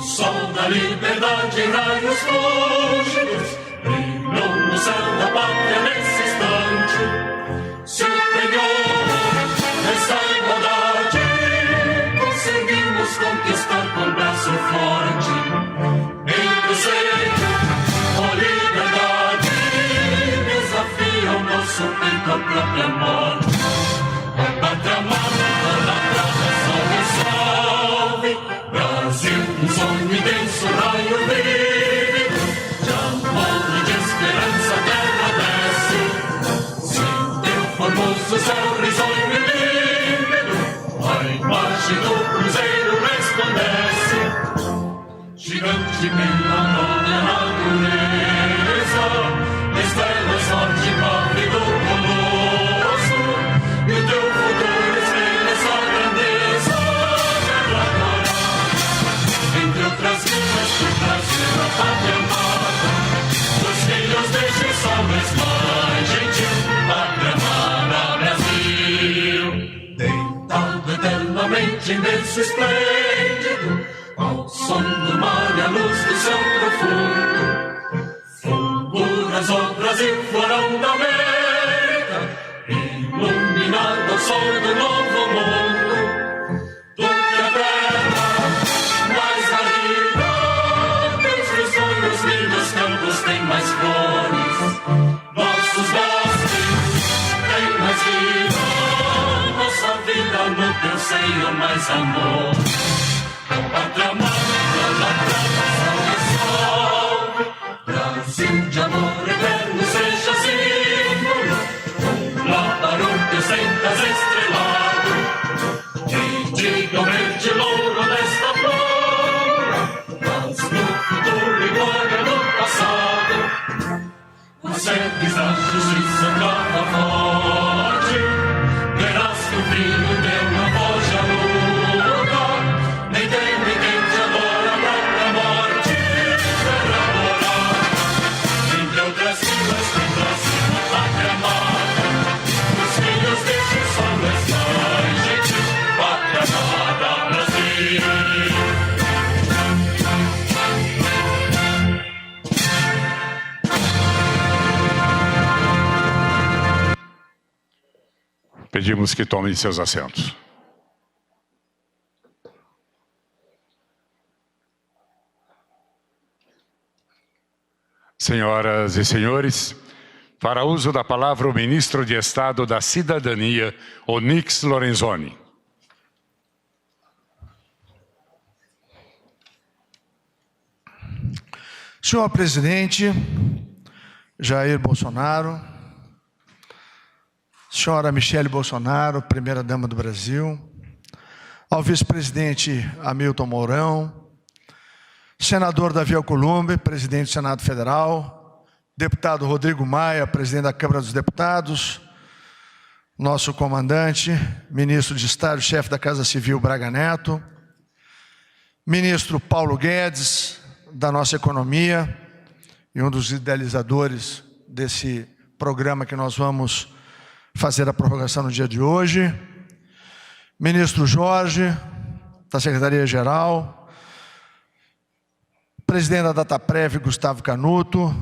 sol da liberdade em raios lúcidos brilhou no céu da pátria nesse instante. Superior, nessa igualdade conseguimos conquistar com braço forte. Em cruzeiro, com liberdade desafia o nosso peito a própria morte. A pátria amada, idolatrada, salve, salve Brasil, um sonho imenso, raio vívido de amor e de esperança a terra desce. Sem teu formoso céu risonho e límpido a imagem do cruzeiro resplandece. Gigante pela própria natureza, estrela sorte pálido colosso, e o teu futuro espelha essa grandeza. Terra dourada, entre outras vidas que Brasil a pátria amada, dos filhos deste sol mais gentil, pátria amada Brasil. Deitado eternamente em berço esplêndido, ao som do mar e à luz do céu profundo, fulguras o Brasil, florão da América, iluminado ao sol do novo mundo. Do que a terra mais ardida, teus risonhos lindos campos têm mais flores, nossos bosques têm mais vida, nossa vida no teu seio mais amor. Pátria amada, idolatrada, salve, salve Brasil de amor eterno, seja símbolo lá para o teu centas estrelado, e diga o verde louro desta flora, mas no futuro e glória do passado, os seres da justiça cada forte, verás que o filho teu não foge à luta, nem tem ninguém te adora a própria morte. Terra dourada, entre outras vidas que Brasil a pátria amada, os filhos deste sol mais gentil, pátria amada Brasil. Pedimos que tomem seus assentos. Senhoras e senhores, para uso da palavra o ministro de Estado da Cidadania, Onyx Lorenzoni. Senhor presidente Jair Bolsonaro, senhora Michele Bolsonaro, primeira-dama do Brasil, ao vice-presidente Hamilton Mourão, senador Davi Alcolumbre, presidente do Senado Federal, deputado Rodrigo Maia, presidente da Câmara dos Deputados, nosso comandante, ministro de Estado, chefe da Casa Civil Braga Neto, ministro Paulo Guedes, da nossa economia, e um dos idealizadores desse programa que nós vamos fazer a prorrogação no dia de hoje, ministro Jorge, da Secretaria-Geral, presidente da Dataprev, Gustavo Canuto,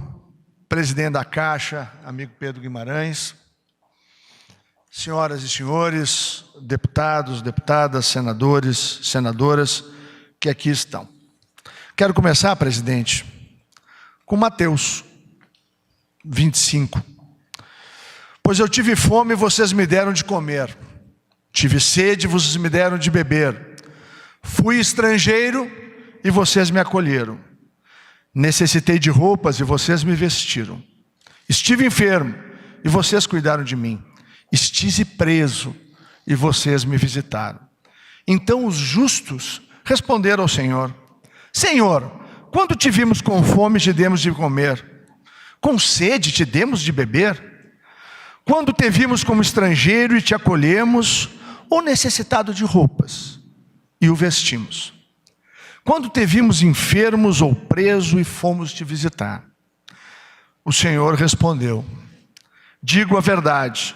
presidente da Caixa, amigo Pedro Guimarães, senhoras e senhores, deputados, deputadas, senadores, senadoras que aqui estão. Quero começar, presidente, com Mateus 25. Pois eu tive fome e vocês me deram de comer. Tive sede e vocês me deram de beber. Fui estrangeiro e vocês me acolheram. Necessitei de roupas e vocês me vestiram. Estive enfermo e vocês cuidaram de mim. Estive preso e vocês me visitaram. Então os justos responderam ao Senhor: Senhor, quando te vimos com fome te demos de comer, com sede te demos de beber? Quando te vimos como estrangeiro e te acolhemos, ou necessitado de roupas, e o vestimos? Quando te vimos enfermos ou preso e fomos te visitar? O Senhor respondeu: digo a verdade,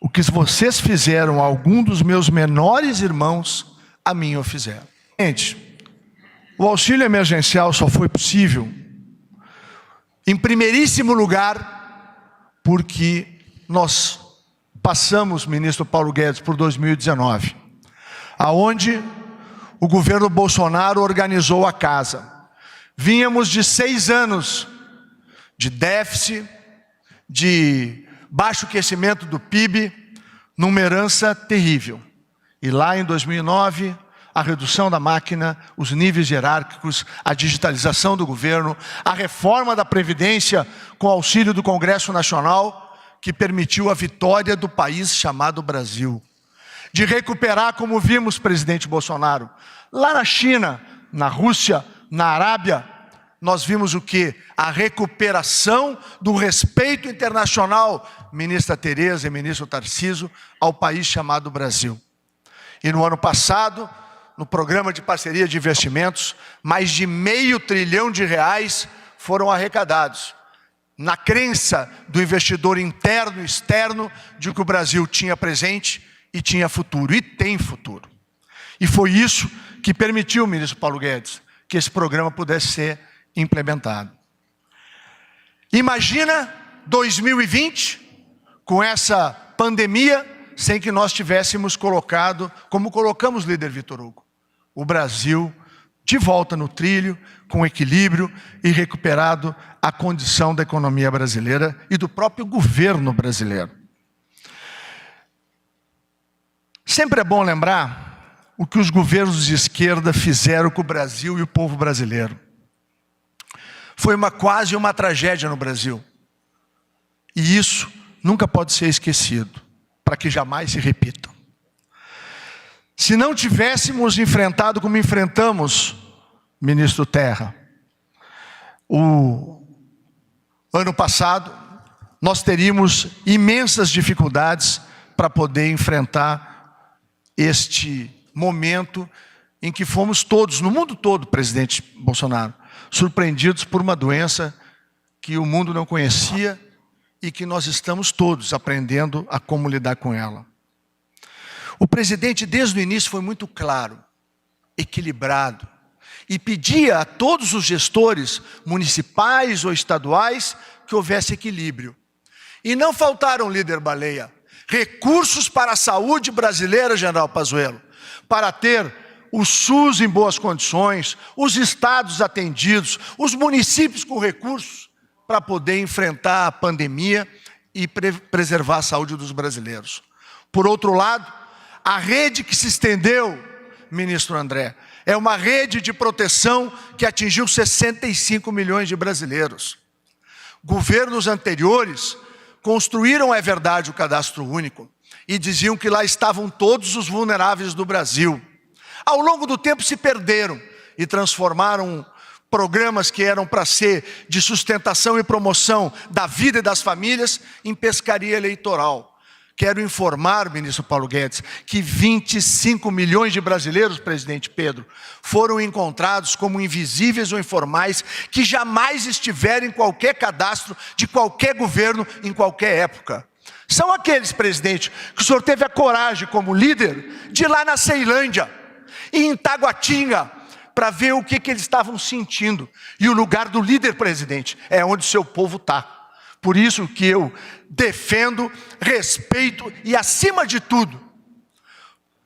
o que vocês fizeram a algum dos meus menores irmãos, a mim o fizeram. Gente, O auxílio emergencial só foi possível, em primeiríssimo lugar, porque nós passamos, ministro Paulo Guedes, por 2019, aonde o governo Bolsonaro organizou a casa. Vínhamos de 6 anos de déficit, de baixo crescimento do PIB, numa herança terrível. E lá em 2009, a redução da máquina, os níveis hierárquicos, a digitalização do governo, a reforma da Previdência com auxílio do Congresso Nacional, que permitiu a vitória do país chamado Brasil. De recuperar, como vimos, presidente Bolsonaro, lá na China, na Rússia, na Arábia, nós vimos o quê? A recuperação do respeito internacional, ministra Tereza e ministro Tarcísio, ao país chamado Brasil. E no ano passado, no programa de parceria de investimentos, mais de R$500 bilhão foram arrecadados, na crença do investidor interno e externo de que o Brasil tinha presente e tinha futuro, e tem futuro. E foi isso que permitiu, ministro Paulo Guedes, que esse programa pudesse ser implementado. Imagina 2020, com essa pandemia, sem que nós tivéssemos colocado, como colocamos, líder Vitor Hugo, o Brasil de volta no trilho, com equilíbrio e recuperado a condição da economia brasileira e do próprio governo brasileiro. Sempre é bom lembrar o que os governos de esquerda fizeram com o Brasil e o povo brasileiro. Foi quase uma tragédia no Brasil. E isso nunca pode ser esquecido, para que jamais se repita. Se não tivéssemos enfrentado como enfrentamos, ministro Terra, o ano passado, nós teríamos imensas dificuldades para poder enfrentar este momento em que fomos todos, no mundo todo, presidente Bolsonaro, surpreendidos por uma doença que o mundo não conhecia e que nós estamos todos aprendendo a como lidar com ela. O presidente, desde o início, foi muito claro, equilibrado, e pedia a todos os gestores municipais ou estaduais que houvesse equilíbrio. E não faltaram, líder Baleia, recursos para a saúde brasileira, general Pazuello, para ter o SUS em boas condições, os estados atendidos, os municípios com recursos para poder enfrentar a pandemia e preservar a saúde dos brasileiros. Por outro lado, a rede que se estendeu, ministro André, é uma rede de proteção que atingiu 65 milhões de brasileiros. Governos anteriores construíram, é verdade, o cadastro único e diziam que lá estavam todos os vulneráveis do Brasil. Ao longo do tempo se perderam e transformaram programas que eram para ser de sustentação e promoção da vida e das famílias em pescaria eleitoral. Quero informar, ministro Paulo Guedes, que 25 milhões de brasileiros, presidente Pedro, foram encontrados como invisíveis ou informais que jamais estiveram em qualquer cadastro de qualquer governo em qualquer época. São aqueles, presidente, que o senhor teve a coragem como líder de ir lá na Ceilândia e em Taguatinga para ver o que eles estavam sentindo. E o lugar do líder, presidente, é onde o seu povo está. Por isso que eu defendo, respeito e, acima de tudo,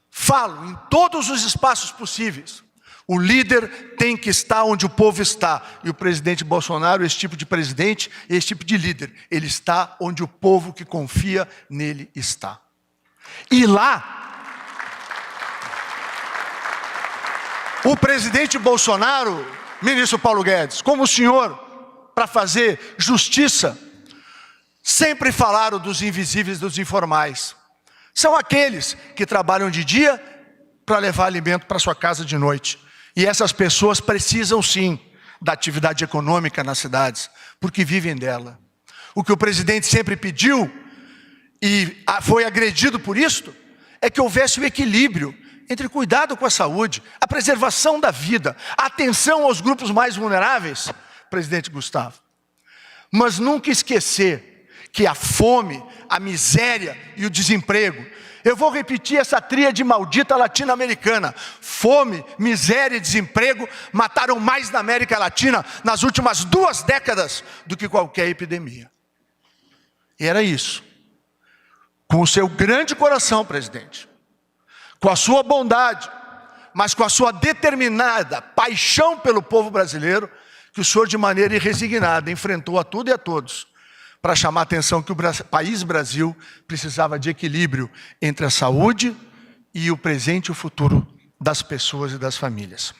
falo em todos os espaços possíveis. O líder tem que estar onde o povo está. E o presidente Bolsonaro, esse tipo de presidente, esse tipo de líder, ele está onde o povo que confia nele está. E lá, o presidente Bolsonaro, ministro Paulo Guedes, como o senhor, para fazer justiça, sempre falaram dos invisíveis, dos informais. São aqueles que trabalham de dia para levar alimento para sua casa de noite. E essas pessoas precisam sim da atividade econômica nas cidades, porque vivem dela. O que o presidente sempre pediu, e foi agredido por isto, é que houvesse o equilíbrio entre cuidado com a saúde, a preservação da vida, a atenção aos grupos mais vulneráveis, presidente Gustavo. Mas nunca esquecer que a fome, a miséria e o desemprego, Eu vou repetir essa tríade maldita latino-americana. Fome, miséria e desemprego mataram mais na América Latina nas últimas 2 décadas do que qualquer epidemia. E era isso. Com o seu grande coração, presidente, com a sua bondade, mas com a sua determinada paixão pelo povo brasileiro, que o senhor de maneira irresignada enfrentou a tudo e a todos, para chamar a atenção que o país Brasil precisava de equilíbrio entre a saúde e o presente e o futuro das pessoas e das famílias.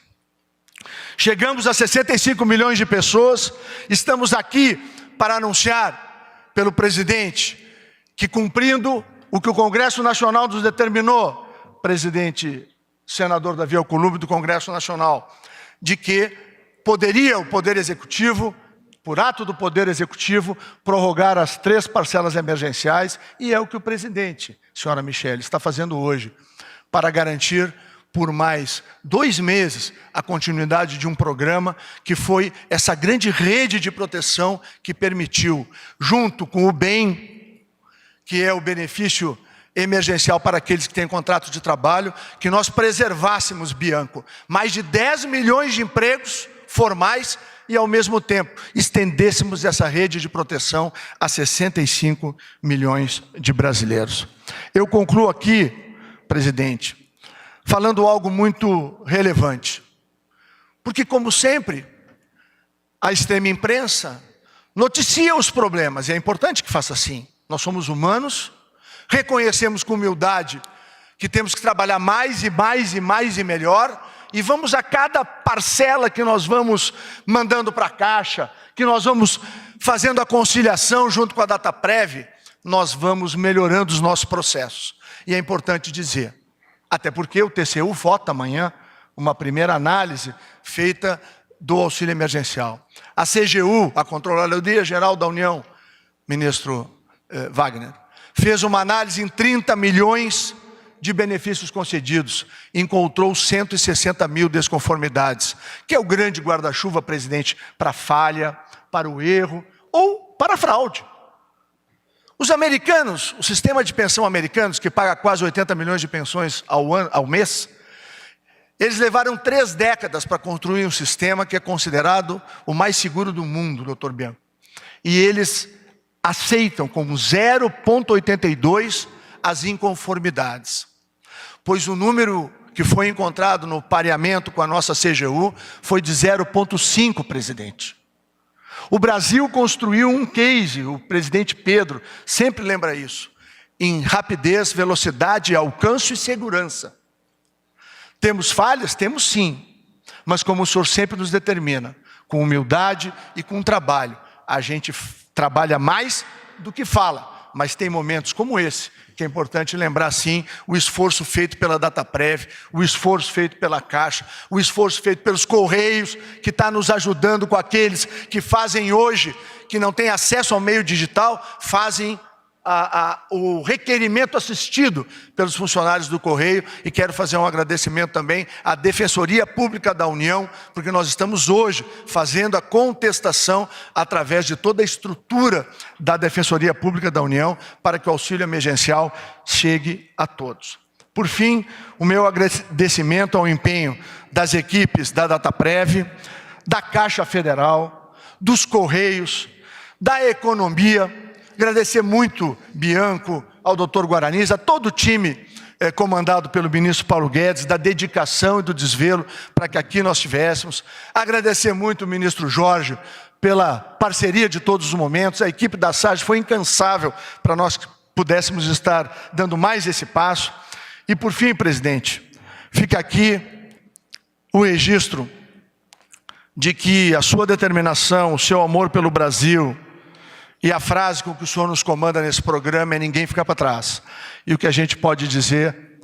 Chegamos a 65 milhões de pessoas, estamos aqui para anunciar pelo presidente que, cumprindo o que o Congresso Nacional nos determinou, presidente senador Davi Alcolumbre do Congresso Nacional, de que poderia o Poder Executivo, por ato do Poder Executivo, prorrogar as 3 parcelas emergenciais, e é o que o presidente, senhora Michele, está fazendo hoje, para garantir por mais 2 meses a continuidade de um programa que foi essa grande rede de proteção que permitiu, junto com o BEM, que é o benefício emergencial para aqueles que têm contrato de trabalho, que nós preservássemos, Bianco, mais de 10 milhões de empregos formais e, ao mesmo tempo, estendêssemos essa rede de proteção a 65 milhões de brasileiros. Eu concluo aqui, presidente, falando algo muito relevante. Porque, como sempre, a extrema imprensa noticia os problemas, e é importante que faça assim. Nós somos humanos, reconhecemos com humildade que temos que trabalhar mais e mais e mais e melhor, e vamos a cada parcela que nós vamos mandando para a Caixa, que nós vamos fazendo a conciliação junto com a Dataprev, nós vamos melhorando os nossos processos. E é importante dizer, até porque o TCU vota amanhã uma primeira análise feita do auxílio emergencial. A CGU, a Controladoria Geral da União, ministro Wagner, fez uma análise em 30 milhões de benefícios concedidos, encontrou 160 mil desconformidades, que é o grande guarda-chuva, presidente, para a falha, para o erro ou para a fraude. Os americanos, o sistema de pensão americanos, que paga quase 80 milhões de pensões ao mês, eles levaram 3 décadas para construir um sistema que é considerado o mais seguro do mundo, doutor Bianco. E eles aceitam como 0,82 as inconformidades, pois o número que foi encontrado no pareamento com a nossa CGU foi de 0,5, presidente. O Brasil construiu um case, o presidente Pedro sempre lembra isso, em rapidez, velocidade, alcance e segurança. Temos falhas? Temos sim, mas como o senhor sempre nos determina, com humildade e com trabalho, a gente trabalha mais do que fala. Mas tem momentos como esse, que é importante lembrar sim, o esforço feito pela Dataprev, o esforço feito pela Caixa, o esforço feito pelos Correios, que está nos ajudando com aqueles que fazem hoje, que não têm acesso ao meio digital, fazem o requerimento assistido pelos funcionários do Correio, e quero fazer um agradecimento também à Defensoria Pública da União, porque nós estamos hoje fazendo a contestação através de toda a estrutura da Defensoria Pública da União para que o auxílio emergencial chegue a todos. Por fim, o meu agradecimento ao empenho das equipes da Dataprev, da Caixa Federal, dos Correios, da Economia. Agradecer muito, Bianco, ao doutor Guaraniz, a todo o time comandado pelo ministro Paulo Guedes, da dedicação e do desvelo para que aqui nós tivéssemos. Agradecer muito o ministro Jorge pela parceria de todos os momentos. A equipe da SAGE foi incansável para nós que pudéssemos estar dando mais esse passo. E por fim, presidente, fica aqui o registro de que a sua determinação, o seu amor pelo Brasil, e a frase com que o senhor nos comanda nesse programa é: ninguém fica para trás. E o que a gente pode dizer,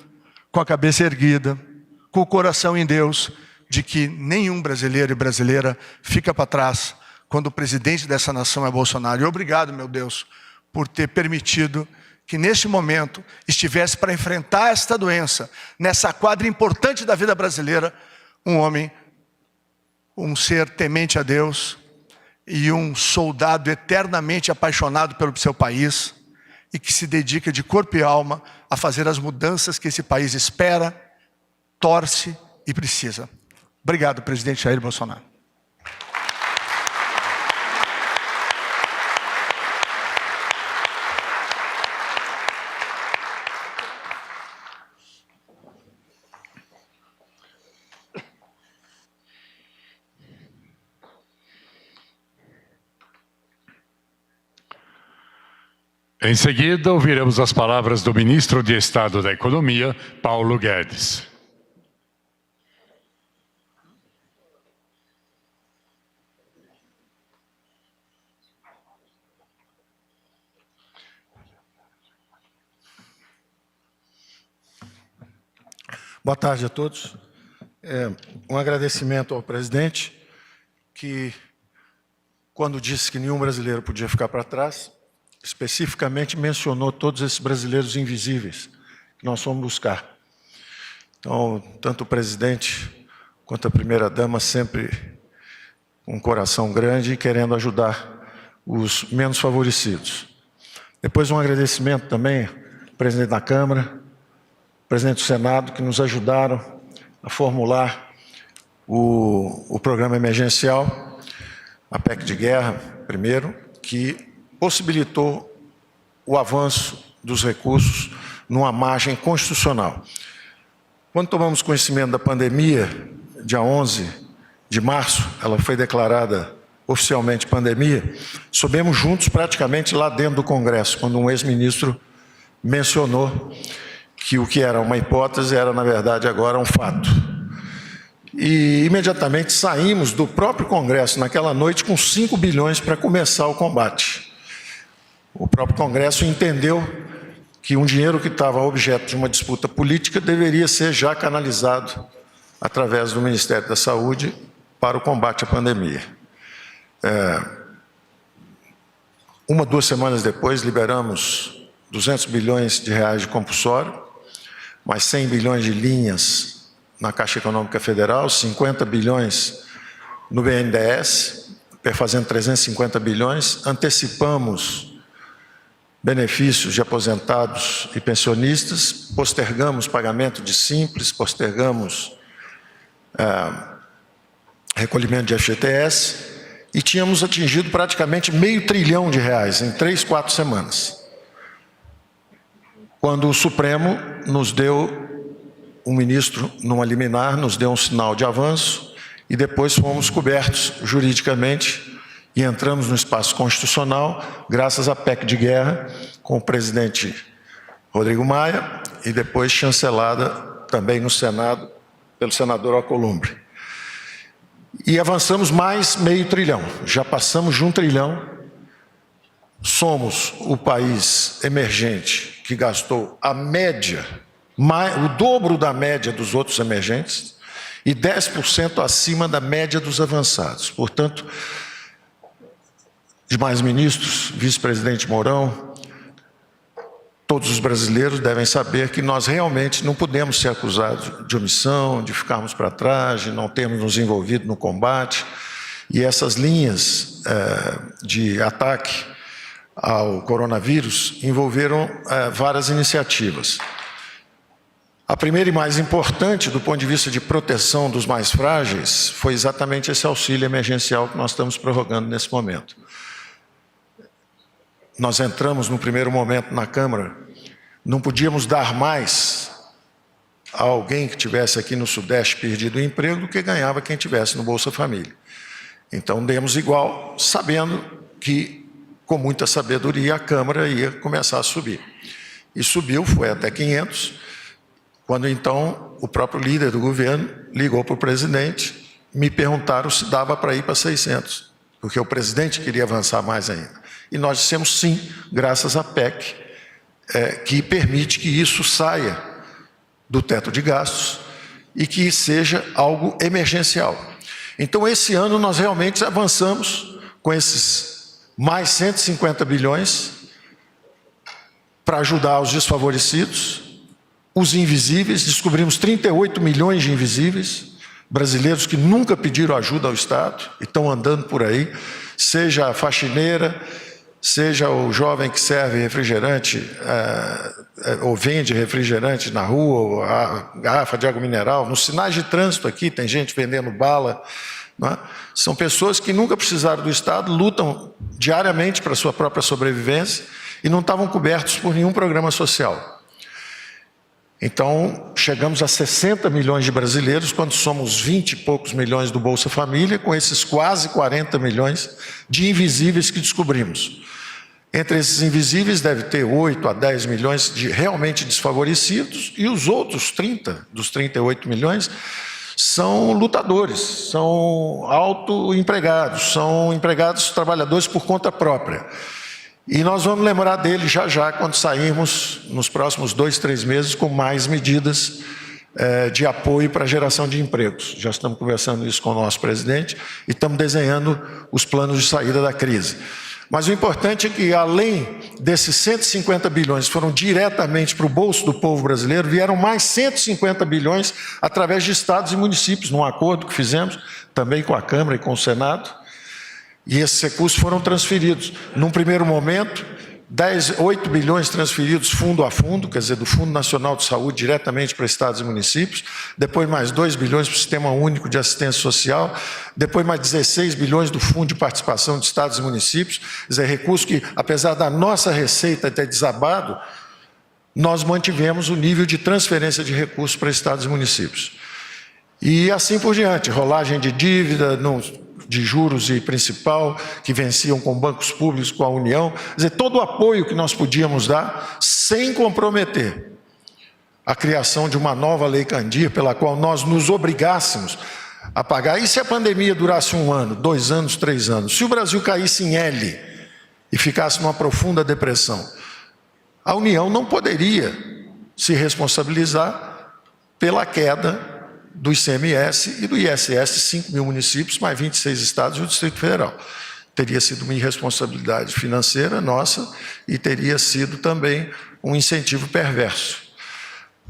com a cabeça erguida, com o coração em Deus, de que nenhum brasileiro e brasileira fica para trás quando o presidente dessa nação é Bolsonaro. E obrigado, meu Deus, por ter permitido que neste momento estivesse para enfrentar esta doença, nessa quadra importante da vida brasileira, um homem, um ser temente a Deus, e um soldado eternamente apaixonado pelo seu país, e que se dedica de corpo e alma a fazer as mudanças que esse país espera, torce e precisa. Obrigado, presidente Jair Bolsonaro. Em seguida, ouviremos as palavras do ministro de Estado da Economia, Paulo Guedes. Boa tarde a todos. Um agradecimento ao presidente, que, quando disse que nenhum brasileiro podia ficar para trás, especificamente mencionou todos esses brasileiros invisíveis que nós fomos buscar. Então, tanto o presidente quanto a primeira-dama sempre com um coração grande e querendo ajudar os menos favorecidos. Depois, um agradecimento também ao presidente da Câmara, presidente do Senado, que nos ajudaram a formular o programa emergencial, a PEC de guerra, primeiro, que possibilitou o avanço dos recursos numa margem constitucional. Quando tomamos conhecimento da pandemia, dia 11 de março, ela foi declarada oficialmente pandemia, soubemos juntos praticamente lá dentro do Congresso, quando um ex-ministro mencionou que o que era uma hipótese era, na verdade, agora um fato. E imediatamente saímos do próprio Congresso naquela noite com 5 bilhões para começar o combate. O próprio Congresso entendeu que um dinheiro que estava objeto de uma disputa política deveria ser já canalizado através do Ministério da Saúde para o combate à pandemia. 2 semanas depois, liberamos 200 bilhões de reais de compulsório, mais 100 bilhões de linhas na Caixa Econômica Federal, 50 bilhões no BNDES, perfazendo 350 bilhões, antecipamos benefícios de aposentados e pensionistas, postergamos pagamento de simples, postergamos recolhimento de FGTS e tínhamos atingido praticamente R$500 bilhão em 3, 4 semanas. Quando o Supremo nos deu, um ministro, numa liminar, nos deu um sinal de avanço e depois fomos cobertos juridicamente e entramos no espaço constitucional, graças à PEC de guerra, com o presidente Rodrigo Maia, e depois chancelada também no Senado, pelo senador Alcolumbre. E avançamos mais R$500 bilhão, já passamos de R$1 trilhão, somos o país emergente que gastou a média, o dobro da média dos outros emergentes, e 10% acima da média dos avançados. Portanto, demais ministros, vice-presidente Mourão, todos os brasileiros devem saber que nós realmente não podemos ser acusados de omissão, de ficarmos para trás, de não termos nos envolvido no combate. E essas linhas de ataque ao coronavírus envolveram várias iniciativas. A primeira e mais importante, do ponto de vista de proteção dos mais frágeis, foi exatamente esse auxílio emergencial que nós estamos prorrogando nesse momento. Nós entramos no primeiro momento na Câmara, não podíamos dar mais a alguém que tivesse aqui no Sudeste perdido o emprego do que ganhava quem tivesse no Bolsa Família. Então demos igual, sabendo que, com muita sabedoria, a Câmara ia começar a subir. E subiu, foi até 500, quando então o próprio líder do governo ligou para o presidente, me perguntaram se dava para ir para 600, porque o presidente queria avançar mais ainda. E nós dissemos sim, graças à PEC, que permite que isso saia do teto de gastos e que seja algo emergencial. Então, esse ano, nós realmente avançamos com esses mais 150 bilhões para ajudar os desfavorecidos, os invisíveis. Descobrimos 38 milhões de invisíveis, brasileiros que nunca pediram ajuda ao Estado e estão andando por aí, seja a faxineira, seja o jovem que serve refrigerante ou vende refrigerante na rua, ou a garrafa de água mineral, nos sinais de trânsito aqui tem gente vendendo bala, não é? São pessoas que nunca precisaram do Estado, lutam diariamente para a sua própria sobrevivência e não estavam cobertos por nenhum programa social. Então, chegamos a 60 milhões de brasileiros, quando somos 20 e poucos milhões do Bolsa Família, com esses quase 40 milhões de invisíveis que descobrimos. Entre esses invisíveis deve ter 8 a 10 milhões de realmente desfavorecidos, e os outros 30, dos 38 milhões, são lutadores, são autoempregados, são empregados trabalhadores por conta própria. E nós vamos lembrar dele já já, quando sairmos, nos próximos 2, 3 meses, com mais medidas de apoio para a geração de empregos. Já estamos conversando isso com o nosso presidente e estamos desenhando os planos de saída da crise. Mas o importante é que, além desses 150 bilhões que foram diretamente para o bolso do povo brasileiro, vieram mais 150 bilhões através de estados e municípios, num acordo que fizemos também com a Câmara e com o Senado. E esses recursos foram transferidos. Num primeiro momento, 8 bilhões transferidos fundo a fundo, quer dizer, do Fundo Nacional de Saúde diretamente para estados e municípios, depois mais 2 bilhões para o Sistema Único de Assistência Social, depois mais 16 bilhões do Fundo de Participação de Estados e Municípios, quer dizer, recursos que, apesar da nossa receita ter desabado, nós mantivemos o nível de transferência de recursos para estados e municípios. E assim por diante, rolagem de dívida, de juros e principal, que venciam com bancos públicos, com a União, quer dizer, todo o apoio que nós podíamos dar, sem comprometer a criação de uma nova Lei Candir, pela qual nós nos obrigássemos a pagar. E se a pandemia durasse 1 ano, 2 anos, 3 anos? Se o Brasil caísse em L e ficasse numa profunda depressão, a União não poderia se responsabilizar pela queda do ICMS e do ISS, 5 mil municípios, mais 26 estados e o Distrito Federal. Teria sido uma irresponsabilidade financeira nossa e teria sido também um incentivo perverso.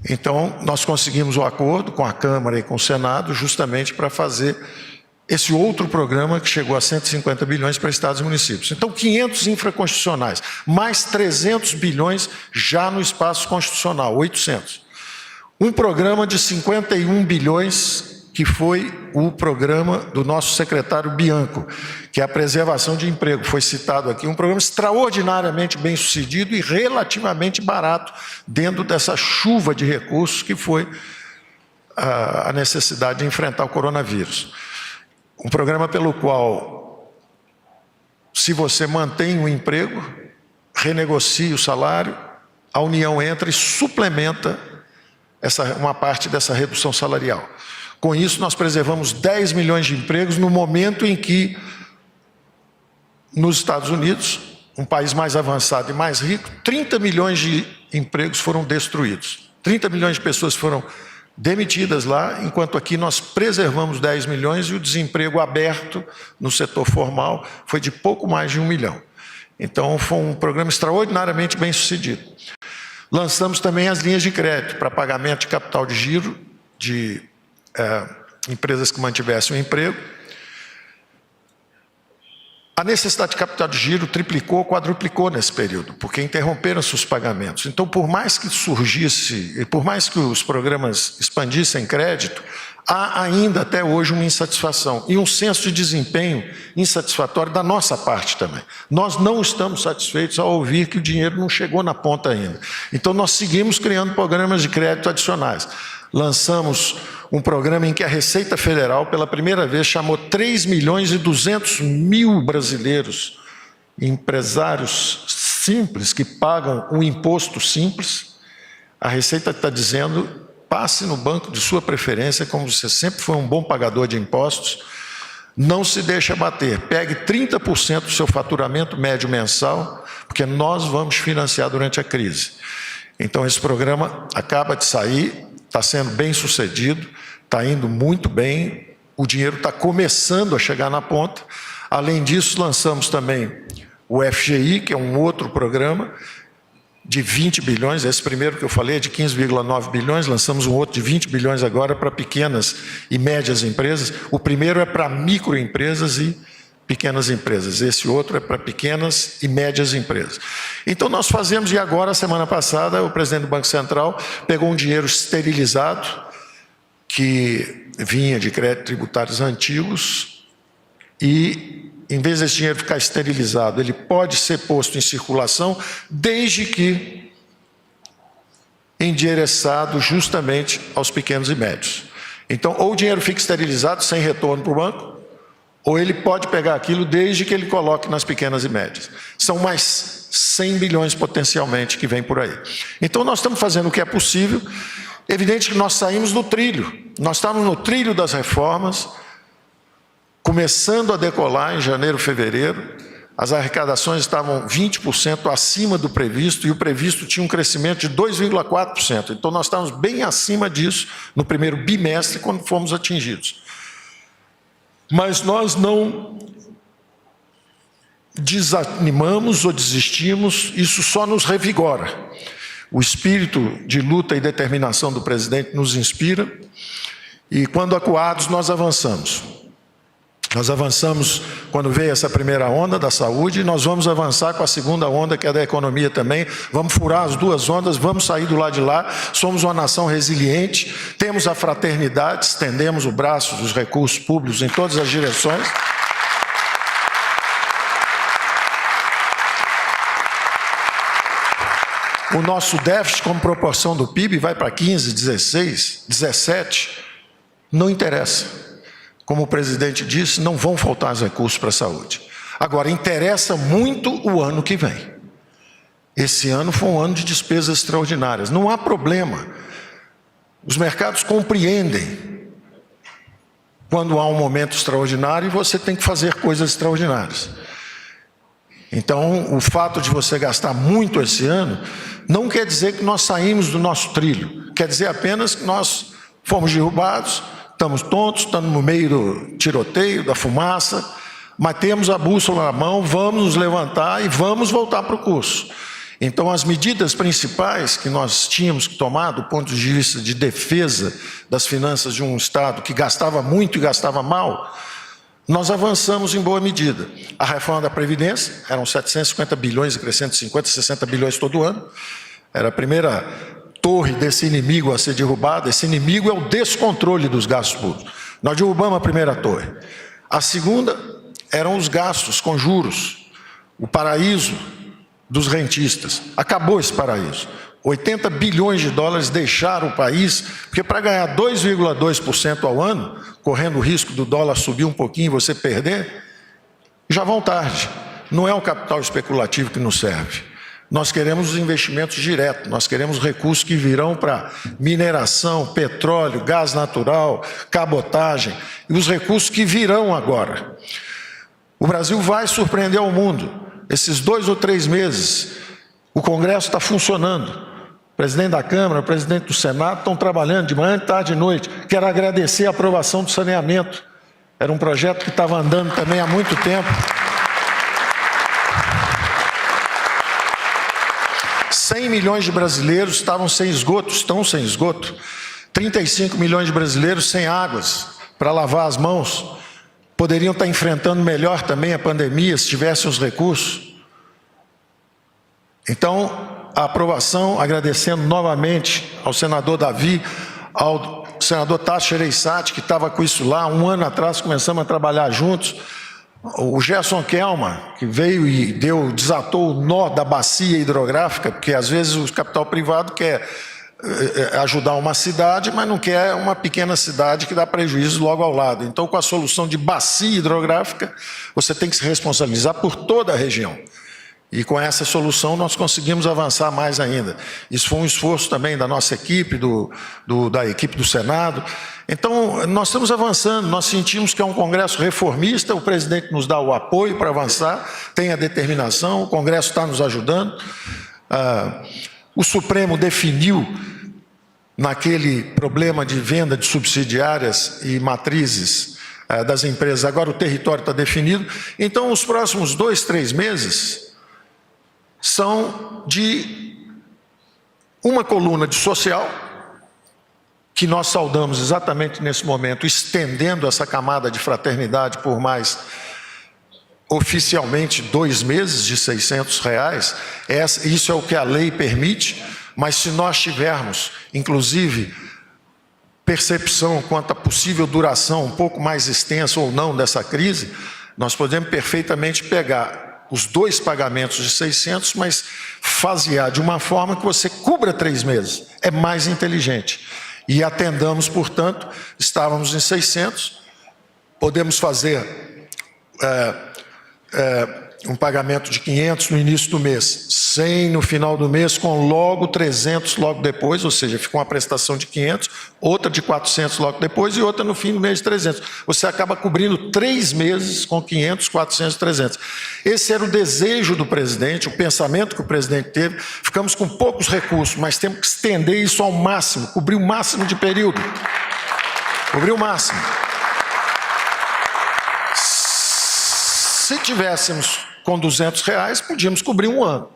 Então, nós conseguimos o acordo com a Câmara e com o Senado justamente para fazer esse outro programa que chegou a 150 bilhões para estados e municípios. Então, 500 infraconstitucionais, mais 300 bilhões já no espaço constitucional, 800. Um programa de 51 bilhões, que foi o programa do nosso secretário Bianco, que é a preservação de emprego, foi citado aqui, um programa extraordinariamente bem sucedido e relativamente barato dentro dessa chuva de recursos que foi a necessidade de enfrentar o coronavírus. Um programa pelo qual, se você mantém o emprego, renegocia o salário, a União entra e suplementa uma parte dessa redução salarial. Com isso, nós preservamos 10 milhões de empregos no momento em que, nos Estados Unidos, um país mais avançado e mais rico, 30 milhões de empregos foram destruídos. 30 milhões de pessoas foram demitidas lá, enquanto aqui nós preservamos 10 milhões e o desemprego aberto no setor formal foi de pouco mais de 1 milhão. Então, foi um programa extraordinariamente bem sucedido. Lançamos também as linhas de crédito para pagamento de capital de giro de empresas que mantivessem o emprego. A necessidade de capital de giro triplicou, quadruplicou nesse período, porque interromperam-se os pagamentos. Então, por mais que surgisse, e por mais que os programas expandissem crédito, há ainda até hoje uma insatisfação e um senso de desempenho insatisfatório da nossa parte também. Nós não estamos satisfeitos ao ouvir que o dinheiro não chegou na ponta ainda. Então, nós seguimos criando programas de crédito adicionais. Lançamos um programa em que a Receita Federal, pela primeira vez, chamou 3 milhões e 200 mil brasileiros, empresários simples, que pagam um imposto simples. A Receita está dizendo: passe no banco de sua preferência, como você sempre foi um bom pagador de impostos, não se deixe abater, pegue 30% do seu faturamento médio mensal, porque nós vamos financiar durante a crise. Então, esse programa acaba de sair, está sendo bem sucedido, está indo muito bem, o dinheiro está começando a chegar na ponta. Além disso, lançamos também o FGI, que é um outro programa de 20 bilhões, esse primeiro que eu falei é de 15,9 bilhões, lançamos um outro de 20 bilhões agora para pequenas e médias empresas. O primeiro é para microempresas e pequenas empresas. Esse outro é para pequenas e médias empresas. Então nós fazemos, e agora, semana passada, o presidente do Banco Central pegou um dinheiro esterilizado, que vinha de créditos tributários antigos, e em vez desse dinheiro ficar esterilizado, ele pode ser posto em circulação, desde que endereçado justamente aos pequenos e médios. Então, ou o dinheiro fica esterilizado, sem retorno para o banco, ou ele pode pegar aquilo desde que ele coloque nas pequenas e médias. São mais 100 bilhões potencialmente que vem por aí. Então, nós estamos fazendo o que é possível. Evidente que nós saímos do trilho. Nós estávamos no trilho das reformas, começando a decolar em janeiro, fevereiro. As arrecadações estavam 20% acima do previsto, e o previsto tinha um crescimento de 2,4%. Então, nós estávamos bem acima disso no primeiro bimestre, quando fomos atingidos. Mas nós não desanimamos ou desistimos, isso só nos revigora. O espírito de luta e determinação do presidente nos inspira, e quando acuados nós avançamos. Nós avançamos quando veio essa primeira onda da saúde, e nós vamos avançar com a segunda onda, que é da economia também. Vamos furar as duas ondas, vamos sair do lado de lá. Somos uma nação resiliente, temos a fraternidade, estendemos o braço dos recursos públicos em todas as direções. O nosso déficit, como proporção do PIB, vai para 15, 16, 17. Não interessa. Como o presidente disse, não vão faltar os recursos para a saúde. Agora, interessa muito o ano que vem. Esse ano foi um ano de despesas extraordinárias. Não há problema. Os mercados compreendem quando há um momento extraordinário e você tem que fazer coisas extraordinárias. Então, o fato de você gastar muito esse ano não quer dizer que nós saímos do nosso trilho. Quer dizer apenas que nós fomos derrubados, estamos tontos, estamos no meio do tiroteio, da fumaça, mas temos a bússola na mão, vamos nos levantar e vamos voltar para o curso. Então, as medidas principais que nós tínhamos que tomar, do ponto de vista de defesa das finanças de um Estado que gastava muito e gastava mal, nós avançamos em boa medida. A reforma da Previdência, eram 750 bilhões, crescendo 50, 60 bilhões todo ano, era a primeira torre desse inimigo a ser derrubada. Esse inimigo é o descontrole dos gastos públicos. Nós derrubamos a primeira torre. A segunda eram os gastos com juros, o paraíso dos rentistas. Acabou esse paraíso. 80 bilhões de dólares deixaram o país, porque para ganhar 2,2% ao ano, correndo o risco do dólar subir um pouquinho e você perder, já vão tarde. Não é o capital especulativo que nos serve. Nós queremos os investimentos diretos, nós queremos recursos que virão para mineração, petróleo, gás natural, cabotagem, e os recursos que virão agora. O Brasil vai surpreender ao mundo. Esses 2 ou 3 meses, o Congresso está funcionando. O presidente da Câmara, o presidente do Senado estão trabalhando de manhã, de tarde e noite. Quero agradecer a aprovação do saneamento. Era um projeto que estava andando também há muito tempo. 100 milhões de brasileiros estavam sem esgoto, estão sem esgoto. 35 milhões de brasileiros sem águas para lavar as mãos. Poderiam estar enfrentando melhor também a pandemia se tivessem os recursos. Então, a aprovação, agradecendo novamente ao senador Davi, ao senador Tasso Gereissati, que estava com isso lá, 1 ano atrás começamos a trabalhar juntos. O Gerson Kelman, que veio e desatou o nó da bacia hidrográfica, porque às vezes o capital privado quer ajudar uma cidade, mas não quer uma pequena cidade que dá prejuízo logo ao lado. Então, com a solução de bacia hidrográfica, você tem que se responsabilizar por toda a região. E com essa solução nós conseguimos avançar mais ainda. Isso foi um esforço também da nossa equipe, da equipe do Senado. Então, nós estamos avançando, nós sentimos que é um Congresso reformista, o presidente nos dá o apoio para avançar, tem a determinação, o Congresso está nos ajudando. O Supremo definiu, naquele problema de venda de subsidiárias e matrizes das empresas, agora o território está definido. Então, os próximos 2, 3 meses são de uma coluna de social, que nós saudamos exatamente nesse momento, estendendo essa camada de fraternidade por mais oficialmente 2 meses de R$600, isso é o que a lei permite, mas se nós tivermos, inclusive, percepção quanto à possível duração um pouco mais extensa ou não dessa crise, nós podemos perfeitamente pegar os 2 pagamentos de 600, mas fasear de uma forma que você cubra 3 meses. É mais inteligente. E atendamos, portanto, estávamos em 600, podemos fazer um pagamento de 500 no início do mês, 100 no final do mês, com logo 300 logo depois, ou seja, fica uma prestação de 500, outra de 400 logo depois e outra no fim do mês de 300. Você acaba cobrindo 3 meses com 500, 400, 300. Esse era o desejo do presidente, o pensamento que o presidente teve. Ficamos com poucos recursos, mas temos que estender isso ao máximo, cobrir o máximo de período. Cobrir o máximo. Se tivéssemos com R$200, podíamos cobrir um ano.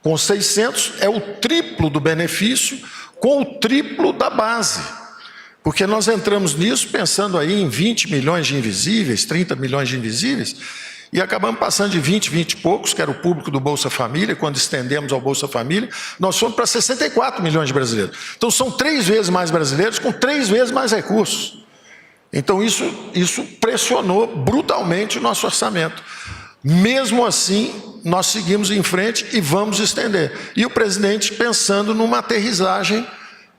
Com 600, é o triplo do benefício, com o triplo da base. Porque nós entramos nisso pensando aí em 20 milhões de invisíveis, 30 milhões de invisíveis, e acabamos passando de 20 e poucos, que era o público do Bolsa Família. Quando estendemos ao Bolsa Família, nós fomos para 64 milhões de brasileiros. Então são 3 vezes mais brasileiros com 3 vezes mais recursos. Então isso pressionou brutalmente o nosso orçamento. Mesmo assim, nós seguimos em frente e vamos estender. E o presidente pensando numa aterrissagem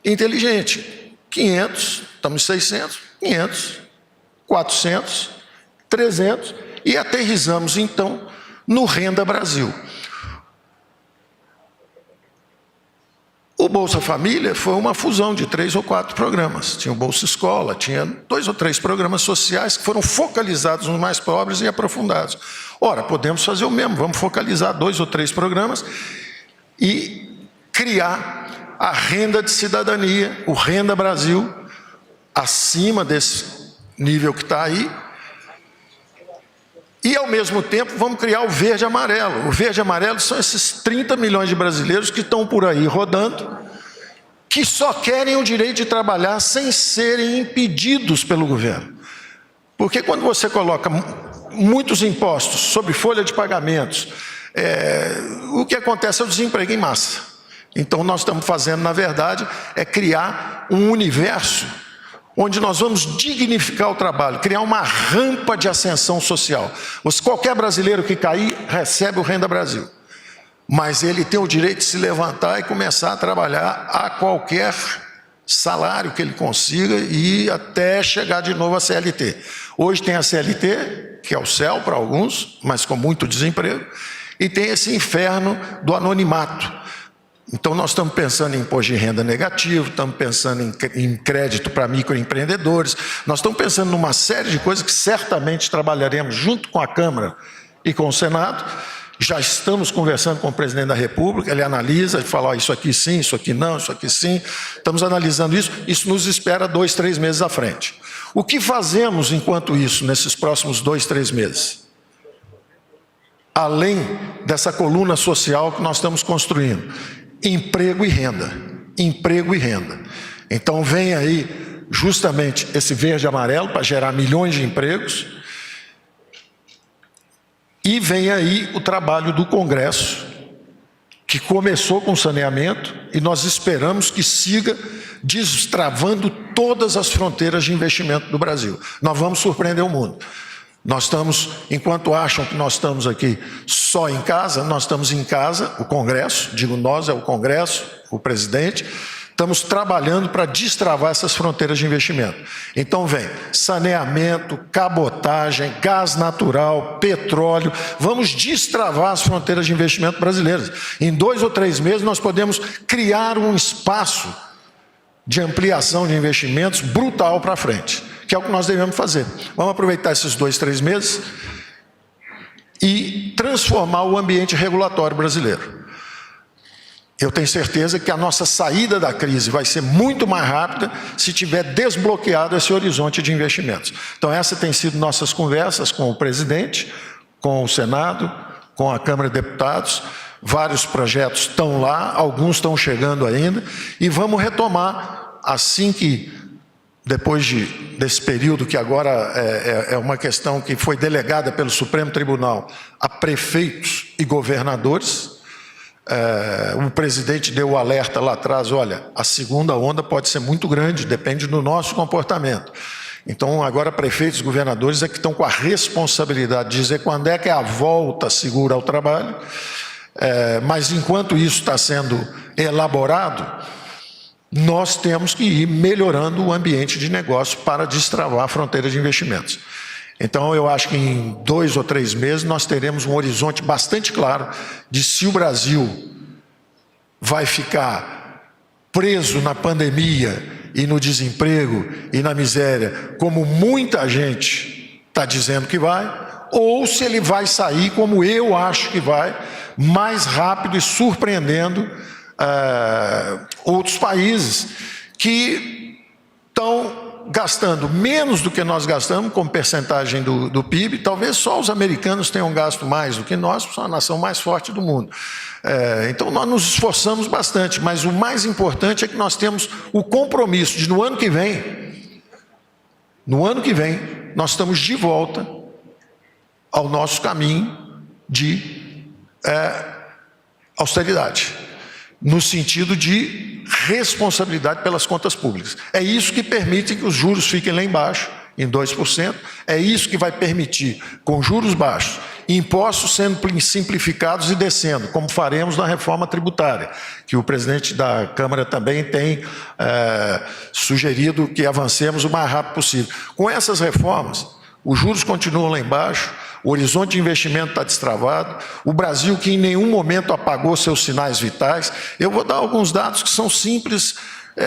inteligente. 500, estamos em 600, 500, 400, 300 e aterrissamos então no Renda Brasil. O Bolsa Família foi uma fusão de 3 ou 4 programas. Tinha o Bolsa Escola, tinha 2 ou 3 programas sociais que foram focalizados nos mais pobres e aprofundados. Ora, podemos fazer o mesmo, vamos focalizar 2 ou 3 programas e criar a renda de cidadania, o Renda Brasil, acima desse nível que está aí. E, ao mesmo tempo, vamos criar o verde e amarelo. O verde e amarelo são esses 30 milhões de brasileiros que estão por aí rodando, que só querem o direito de trabalhar sem serem impedidos pelo governo. Porque quando você coloca muitos impostos sobre folha de pagamentos, o que acontece é o desemprego em massa. Então, nós estamos fazendo, na verdade, é criar um universo onde nós vamos dignificar o trabalho, criar uma rampa de ascensão social. Qualquer brasileiro que cair, recebe o Renda Brasil. Mas ele tem o direito de se levantar e começar a trabalhar a qualquer salário que ele consiga e até chegar de novo à CLT. Hoje tem a CLT, que é o céu para alguns, mas com muito desemprego, e tem esse inferno do anonimato. Então, nós estamos pensando em imposto de renda negativo, estamos pensando em crédito para microempreendedores, nós estamos pensando numa série de coisas que certamente trabalharemos junto com a Câmara e com o Senado. Já estamos conversando com o presidente da República, ele analisa e fala, isso aqui sim, isso aqui não, isso aqui sim. Estamos analisando isso nos espera 2, 3 meses à frente. O que fazemos enquanto isso, nesses próximos 2, 3 meses? Além dessa coluna social que nós estamos construindo, emprego e renda, emprego e renda. Então vem aí justamente esse verde e amarelo para gerar milhões de empregos e vem aí o trabalho do Congresso, que começou com saneamento e nós esperamos que siga destravando todas as fronteiras de investimento do Brasil. Nós vamos surpreender o mundo. Nós estamos, enquanto acham que nós estamos aqui só em casa, nós estamos em casa, o Congresso, digo nós, é o Congresso, o presidente, estamos trabalhando para destravar essas fronteiras de investimento. Então vem saneamento, cabotagem, gás natural, petróleo, vamos destravar as fronteiras de investimento brasileiras. Em 2 ou 3 meses nós podemos criar um espaço de ampliação de investimentos brutal para frente, que é o que nós devemos fazer. Vamos aproveitar esses 2, 3 meses e transformar o ambiente regulatório brasileiro. Eu tenho certeza que a nossa saída da crise vai ser muito mais rápida se tiver desbloqueado esse horizonte de investimentos. Então, essa tem sido nossas conversas com o presidente, com o Senado, com a Câmara de Deputados. Vários projetos estão lá, alguns estão chegando ainda, e vamos retomar assim que depois desse período que agora é uma questão que foi delegada pelo Supremo Tribunal a prefeitos e governadores, o presidente deu o alerta lá atrás, olha, a segunda onda pode ser muito grande, depende do nosso comportamento. Então, agora, prefeitos e governadores é que estão com a responsabilidade de dizer quando é que é a volta segura ao trabalho, mas enquanto isso está sendo elaborado, nós temos que ir melhorando o ambiente de negócio para destravar a fronteira de investimentos. Então, eu acho que em 2 ou 3 meses nós teremos um horizonte bastante claro de se o Brasil vai ficar preso na pandemia e no desemprego e na miséria, como muita gente está dizendo que vai, ou se ele vai sair, como eu acho que vai, mais rápido e surpreendendo outros países que estão gastando menos do que nós gastamos, como percentagem do PIB. Talvez só os americanos tenham gasto mais do que nós, porque somos a nação mais forte do mundo. Então nós nos esforçamos bastante, mas o mais importante é que nós temos o compromisso de no ano que vem, nós estamos de volta ao nosso caminho de austeridade, no sentido de responsabilidade pelas contas públicas. É isso que permite que os juros fiquem lá embaixo, em 2%, é isso que vai permitir, com juros baixos, impostos sendo simplificados e descendo, como faremos na reforma tributária, que o presidente da Câmara também tem sugerido que avancemos o mais rápido possível. Com essas reformas, os juros continuam lá embaixo, o horizonte de investimento está destravado, o Brasil que em nenhum momento apagou seus sinais vitais. Eu vou dar alguns dados que são simples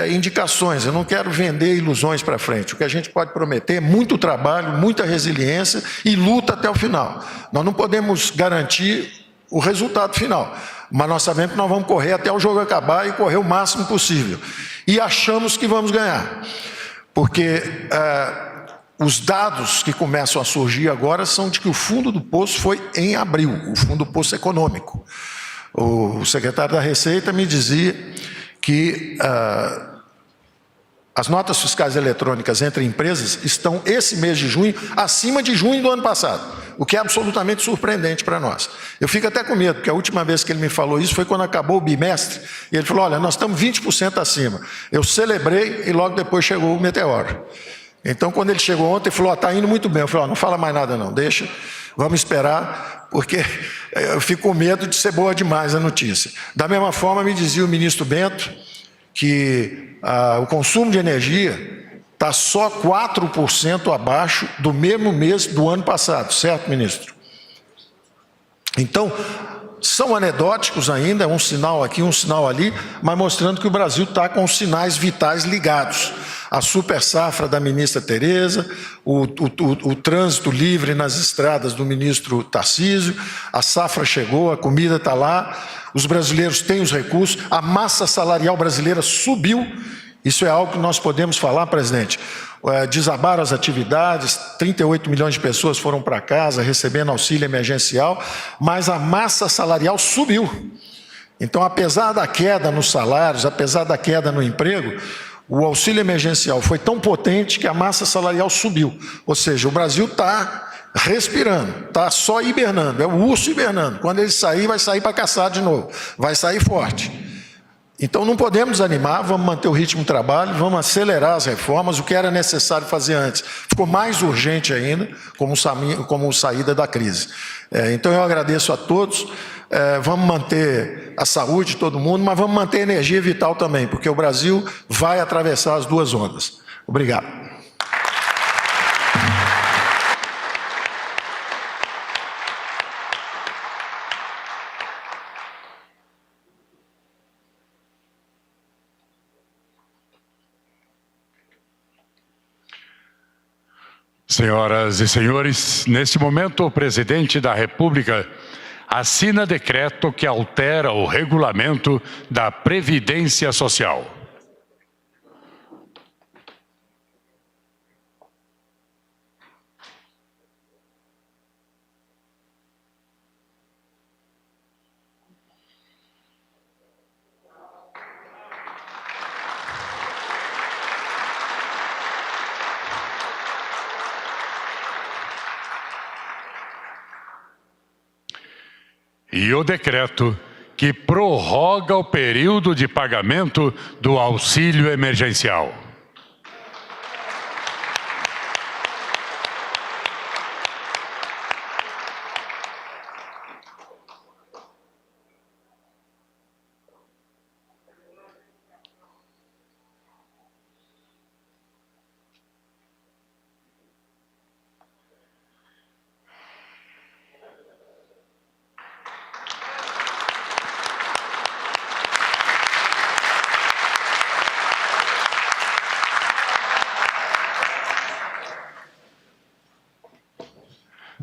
indicações, eu não quero vender ilusões para frente. O que a gente pode prometer é muito trabalho, muita resiliência e luta até o final. Nós não podemos garantir o resultado final, mas nós sabemos que nós vamos correr até o jogo acabar e correr o máximo possível. E achamos que vamos ganhar, porque os dados que começam a surgir agora são de que o fundo do poço foi em abril, o fundo do poço econômico. O secretário da Receita me dizia que as notas fiscais eletrônicas entre empresas estão, esse mês de junho, acima de junho do ano passado, o que é absolutamente surpreendente para nós. Eu fico até com medo, porque a última vez que ele me falou isso foi quando acabou o bimestre, e ele falou, olha, nós estamos 20% acima. Eu celebrei e logo depois chegou o meteoro. Então, quando ele chegou ontem, ele falou, está indo muito bem. Eu falei, não fala mais nada não, deixa, vamos esperar, porque eu fico com medo de ser boa demais a notícia. Da mesma forma, me dizia o ministro Bento que o consumo de energia está só 4% abaixo do mesmo mês do ano passado, certo, ministro? Então, são anedóticos ainda, um sinal aqui, um sinal ali, mas mostrando que o Brasil está com os sinais vitais ligados. A super safra da ministra Tereza, o trânsito livre nas estradas do ministro Tarcísio, a safra chegou, a comida está lá, os brasileiros têm os recursos, a massa salarial brasileira subiu. Isso é algo que nós podemos falar, presidente. Desabaram as atividades, 38 milhões de pessoas foram para casa recebendo auxílio emergencial, mas a massa salarial subiu. Então, apesar da queda nos salários, apesar da queda no emprego, o auxílio emergencial foi tão potente que a massa salarial subiu. Ou seja, o Brasil está respirando, está só hibernando, é o urso hibernando. Quando ele sair, vai sair para caçar de novo, vai sair forte. Então não podemos desanimar, vamos manter o ritmo de trabalho, vamos acelerar as reformas, o que era necessário fazer antes ficou mais urgente ainda, como saída da crise. Então eu agradeço a todos, vamos manter a saúde de todo mundo, mas vamos manter a energia vital também, porque o Brasil vai atravessar as duas ondas. Obrigado. Senhoras e senhores, neste momento o presidente da República assina decreto que altera o regulamento da Previdência Social. e o decreto que prorroga o período de pagamento do auxílio emergencial.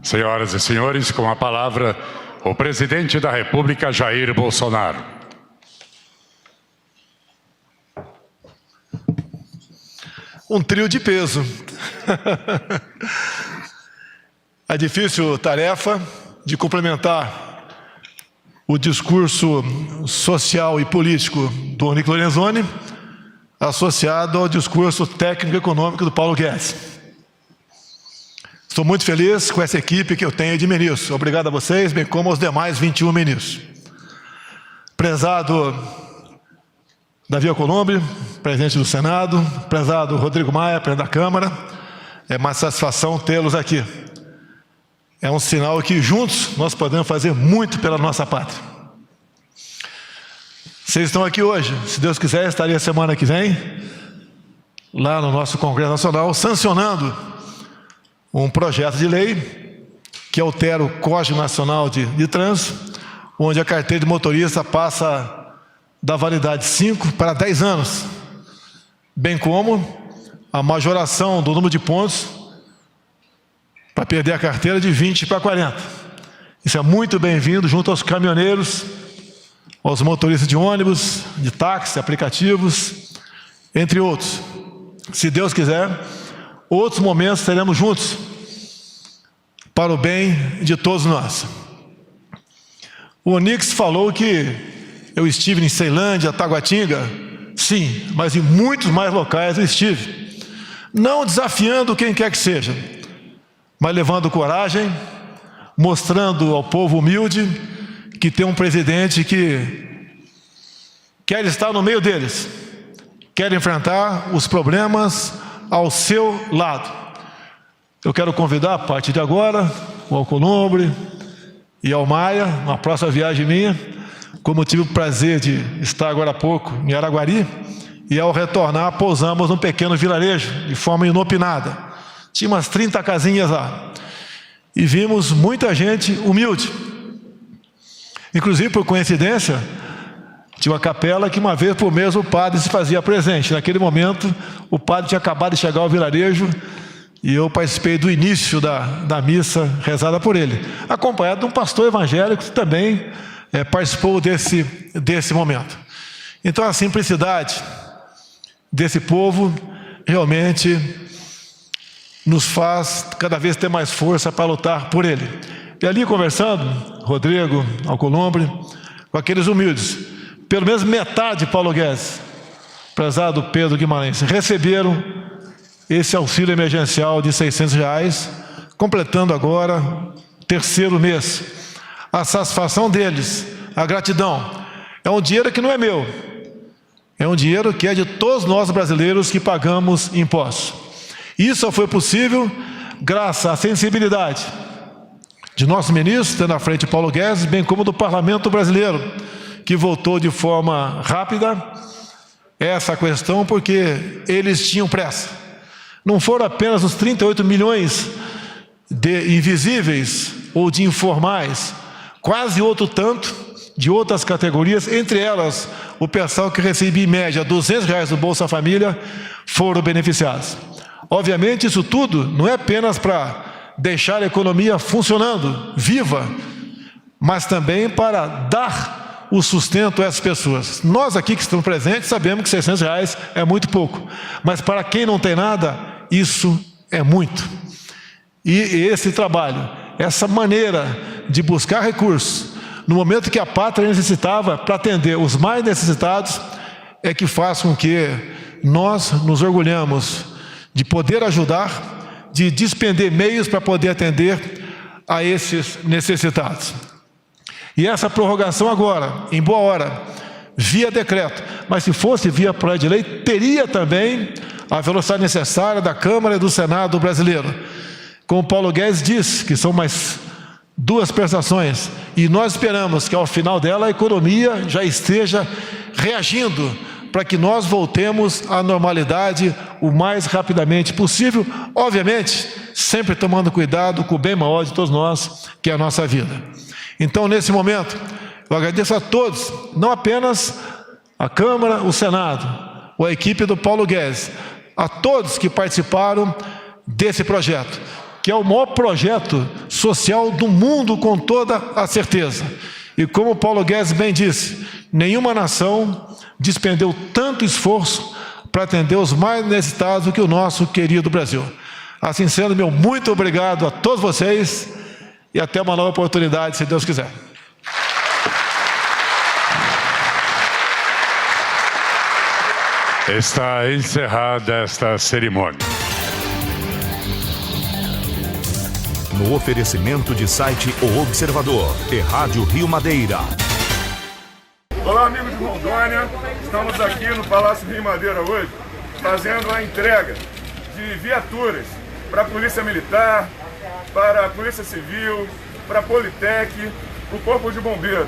Senhoras e senhores, com a palavra, o presidente da República, Jair Bolsonaro. Um trio de peso. A difícil tarefa de complementar o discurso social e político do Onyx Lorenzoni, associado ao discurso técnico-econômico do Paulo Guedes. Estou muito feliz com essa equipe que eu tenho de ministros. Obrigado a vocês, bem como aos demais 21 ministros. Prezado Davi Alcolumbre, presidente do Senado, prezado Rodrigo Maia, presidente da Câmara, é uma satisfação tê-los aqui. É um sinal que juntos nós podemos fazer muito pela nossa pátria. Vocês estão aqui hoje, se Deus quiser, estaria semana que vem, lá no nosso Congresso Nacional, sancionando um projeto de lei que altera o Código Nacional de Trânsito, onde a carteira de motorista passa da validade 5 para 10 anos, bem como a majoração do número de pontos para perder a carteira de 20 para 40. Isso é muito bem-vindo junto aos caminhoneiros, aos motoristas de ônibus, de táxi, aplicativos, entre outros. Se Deus quiser, outros momentos teremos juntos para o bem de todos nós. O Onyx falou que eu estive em Ceilândia, Taguatinga. Sim, mas em muitos mais locais eu estive. Não desafiando quem quer que seja, mas levando coragem, mostrando ao povo humilde que tem um presidente que quer estar no meio deles, quer enfrentar os problemas ao seu lado. Eu quero convidar, a partir de agora, o Alcolumbre e ao Maia, na próxima viagem minha, como tive o prazer de estar agora há pouco em Araguari, e ao retornar pousamos num pequeno vilarejo, de forma inopinada. Tinha umas 30 casinhas lá. E vimos muita gente humilde. Inclusive, por coincidência, tinha uma capela que uma vez por mês o padre se fazia presente. Naquele momento, o padre tinha acabado de chegar ao vilarejo e eu participei do início da missa rezada por ele, acompanhado de um pastor evangélico que também participou desse momento. Então, a simplicidade desse povo realmente nos faz cada vez ter mais força para lutar por ele. E ali conversando, Rodrigo Alcolumbre, com aqueles humildes, pelo menos metade de Paulo Guedes, prezado Pedro Guimarães, receberam esse auxílio emergencial de R$600, completando agora terceiro mês. A satisfação deles, a gratidão, é um dinheiro que não é meu, é um dinheiro que é de todos nós brasileiros que pagamos impostos. Isso só foi possível graças à sensibilidade de nosso ministro, tendo à frente Paulo Guedes, bem como do Parlamento brasileiro, que votou de forma rápida essa questão, porque eles tinham pressa. Não foram apenas os 38 milhões de invisíveis ou de informais, quase outro tanto de outras categorias, entre elas o pessoal que recebia em média R$200 do Bolsa Família, foram beneficiados. Obviamente isso tudo não é apenas para deixar a economia funcionando, viva, mas também para dar o sustento a essas pessoas. Nós aqui que estamos presentes sabemos que R$600 é muito pouco, mas para quem não tem nada, isso é muito. E esse trabalho, essa maneira de buscar recursos, no momento que a pátria necessitava para atender os mais necessitados, é que faz com que nós nos orgulhamos de poder ajudar, de despender meios para poder atender a esses necessitados. E essa prorrogação agora, em boa hora, via decreto, mas se fosse via projeto de lei, teria também a velocidade necessária da Câmara e do Senado brasileiro. Como Paulo Guedes disse, que são mais 2 prestações, e nós esperamos que ao final dela a economia já esteja reagindo para que nós voltemos à normalidade o mais rapidamente possível, obviamente, sempre tomando cuidado com o bem maior de todos nós, que é a nossa vida. Então, nesse momento, eu agradeço a todos, não apenas a Câmara, o Senado, ou a equipe do Paulo Guedes, a todos que participaram desse projeto, que é o maior projeto social do mundo, com toda a certeza. E como o Paulo Guedes bem disse, nenhuma nação despendeu tanto esforço para atender os mais necessitados do que o nosso querido Brasil. Assim sendo, meu muito obrigado a todos vocês e até uma nova oportunidade, se Deus quiser. Está encerrada esta cerimônia. No oferecimento de site O Observador e Rádio Rio Madeira. Olá, amigos de Rondônia. Estamos aqui no Palácio Rio Madeira hoje, fazendo a entrega de viaturas para a Polícia Militar, para a Polícia Civil, para a Politec, para o Corpo de Bombeiros.